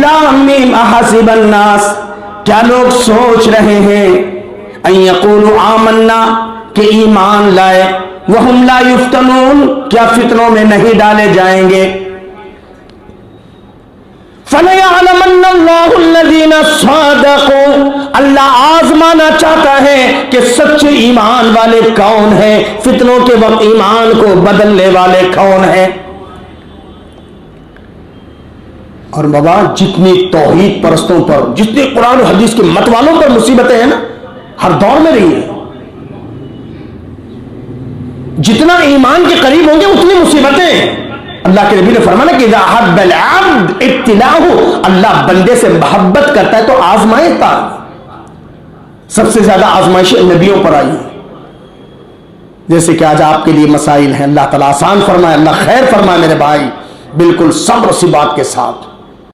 लाम मीम अहसिबन नास, क्या लोग सोच रहे हैं अन यक़ूलू आमन्ना, कि ईमान लाए, वहुम ला युफ्तनून, क्या फितनों में नहीं डाले जाएंगे। फलयअलमन्नल्लाहु अल्लज़ीना सदक़ू, अल्लाह आजमाना चाहता है कि सच्चे ईमान वाले कौन हैं, फितनों के वक्त ईमान को बदलने वाले कौन हैं। और बाबा जितनी तौहीद परस्तों पर, जितने कुरान और हदीस के मत वालों पर मुसीबतें हैं ना, हर दौर में रही है। जितना ईमान के करीब होंगे उतनी मुसीबतें। अल्लाह के नबी ने फरमाया कि अहब्बल अब्द इब्तिलाहु, अल्लाह बंदे से मोहब्बत करता है तो आजमाएगा। सबसे ज्यादा आजमाइशें नबियों पर आई है। जैसे कि आज आपके लिए मसाइल हैं, अल्लाह ताला आसान फरमाए, अल्लाह खैर फरमाए मेरे भाई, बिल्कुल सब्र सी बात के साथ।